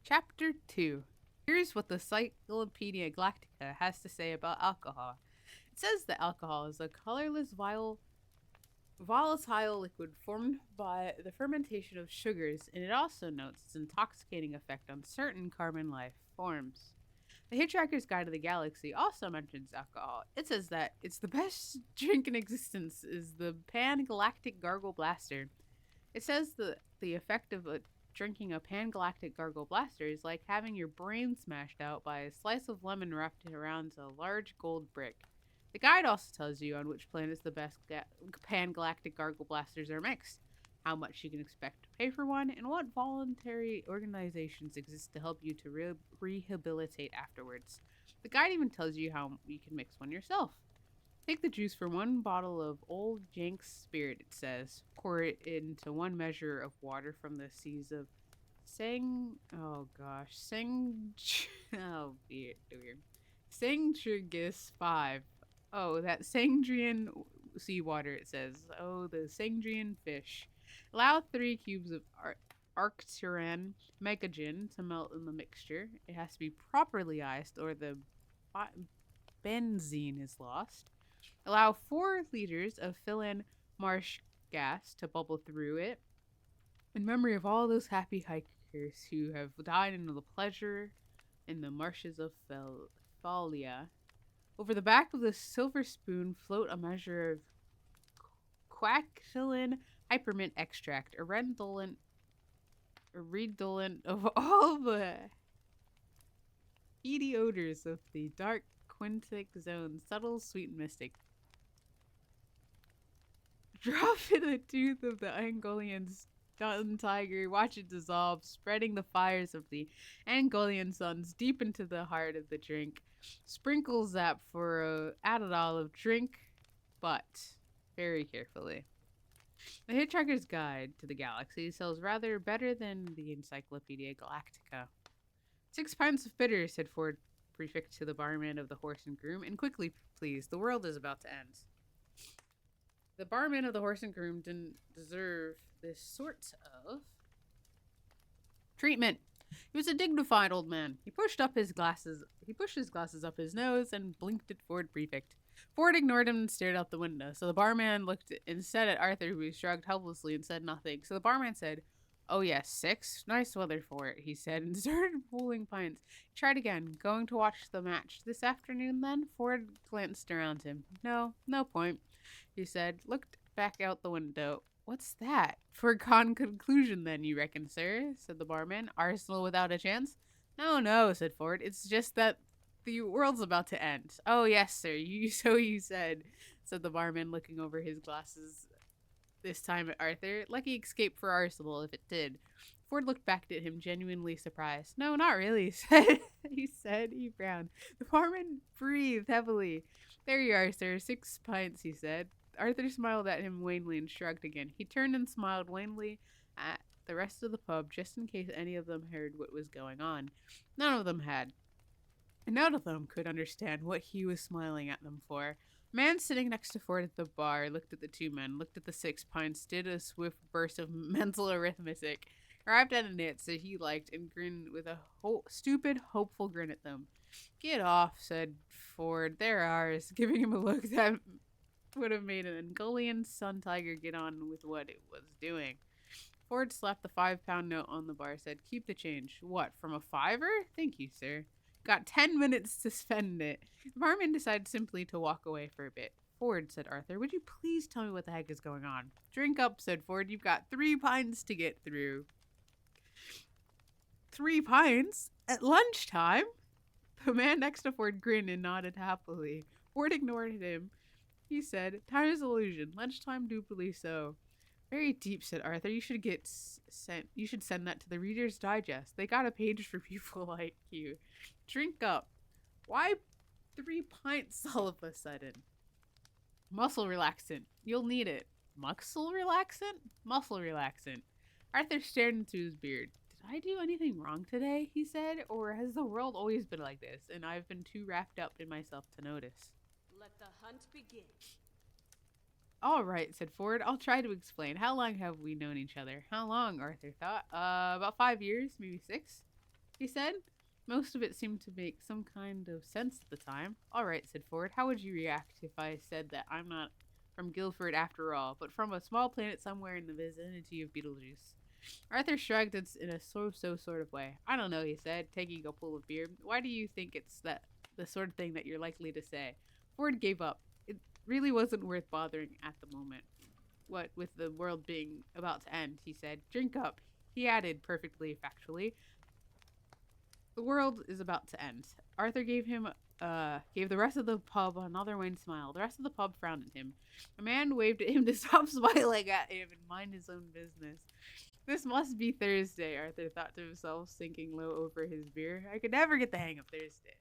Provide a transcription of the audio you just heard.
Chapter 2. Here's what the Encyclopedia Galactica has to say about alcohol. It says that alcohol is a colorless, volatile liquid formed by the fermentation of sugars, and it also notes its intoxicating effect on certain carbon life forms. The Hitchhiker's Guide to the Galaxy also mentions alcohol. It says that it's the best drink in existence is the Pan-Galactic Gargle Blaster. It says the effect of drinking a Pan-Galactic Gargle Blaster is like having your brain smashed out by a slice of lemon wrapped around a large gold brick. The guide also tells you on which planets the best Pan-Galactic Gargle Blasters are mixed, how much you can expect to pay for one, and what voluntary organizations exist to help you to rehabilitate afterwards. The guide even tells you how you can mix one yourself. Take the juice from one bottle of Old Jenks spirit, it says. Pour it into one measure of water from the seas of Sangtrigis 5. Oh, that Sangrian seawater, it says. Oh, the Sangrian fish. Allow 3 cubes of Arcturan Megagen to melt in the mixture. It has to be properly iced or the benzene is lost. Allow 4 liters of fill-in marsh gas to bubble through it. In memory of all those happy hikers who have died in the pleasure in the marshes of Thalia. Over the back of the silver spoon float a measure of quaxilin hypermint extract, a redolent of all the heady odors of the dark quintic zone, subtle, sweet, and mystic. Drop in the tooth of the Angolian stun tiger, watch it dissolve, spreading the fires of the Angolian suns deep into the heart of the drink. Sprinkle zap for a added olive drink, but very carefully. The Hitchhiker's Guide to the Galaxy sells rather better than the Encyclopedia Galactica. 6 pints of bitter, said Ford Prefect to the barman of the Horse and Groom, and quickly, please, the world is about to end. The barman of the Horse and Groom didn't deserve this sort of treatment. He was a dignified old man. He pushed his glasses up his nose and blinked at Ford Prefect. Ford ignored him and stared out the window. So the barman looked instead at Arthur, who shrugged helplessly and said nothing. So the barman said, "Oh yes, 6. Nice weather for it," he said, and started pulling pints. He tried again. "Going to watch the match this afternoon then?" Ford glanced around him. No point," he said. Looked back out the window. "What's that?" "Foregone conclusion then, you reckon, sir?" said the barman. "Arsenal without a chance?" No, said Ford. "It's just that the world's about to end." "Oh, yes, sir. So you said," said the barman, looking over his glasses this time at Arthur. Lucky escape for Arsenal if it did. Ford looked back at him, genuinely surprised. "No, not really," he said. He frowned. The barman breathed heavily. "There you are, sir. 6 pints," he said. Arthur smiled at him wanly and shrugged again. He turned and smiled wanly at the rest of the pub, just in case any of them heard what was going on. None of them had. And none of them could understand what he was smiling at them for. A man sitting next to Ford at the bar looked at the 2 men, looked at the 6 pints, did a swift burst of mental arithmetic, arrived at an answer he liked, and grinned with a stupid, hopeful grin at them. "Get off," said Ford. "They're ours," giving him a look that would have made an Angolian sun tiger get on with what it was doing. Ford slapped the 5-pound note on the bar, said, "Keep the change." "What, from a $5? Thank you, sir." "Got 10 minutes to spend it." The barman decided simply to walk away for a bit. "Ford," said Arthur, "would you please tell me what the heck is going on?" "Drink up," said Ford. "You've got 3 pints to get through." 3 pints? At lunchtime? The man next to Ford grinned and nodded happily. Ford ignored him. He said, "Time is illusion. Lunchtime doubly so." "Very deep," said Arthur. You should send that to the Reader's Digest. They got a page for people like you." "Drink up." "Why 3 pints all of a sudden?" "Muscle relaxant. You'll need it." "Muscle relaxant?" "Muscle relaxant." Arthur stared into his beard. "Did I do anything wrong today?" he said. "Or has the world always been like this, and I've been too wrapped up in myself to notice?" "Let the hunt begin." "All right," said Ford. "I'll try to explain. How long have we known each other?" "How long?" Arthur thought. About 5 years, maybe 6. he said. Most of it seemed to make some kind of sense at the time. All right, said Ford. How would you react if I said that I'm not from Guilford after all, but from a small planet somewhere in the vicinity of Beetlejuice? Arthur shrugged in a so sort of way. I don't know, he said, taking a pull of beer. Why do you think it's that the sort of thing that you're likely to say? Ford gave up. It really wasn't worth bothering at the moment. What with the world being about to end, he said. Drink up. He added perfectly factually. The world is about to end. Arthur gave the rest of the pub another wan smile. The rest of the pub frowned at him. A man waved at him to stop smiling at him and mind his own business. This must be Thursday, Arthur thought to himself, sinking low over his beer. I could never get the hang of Thursday.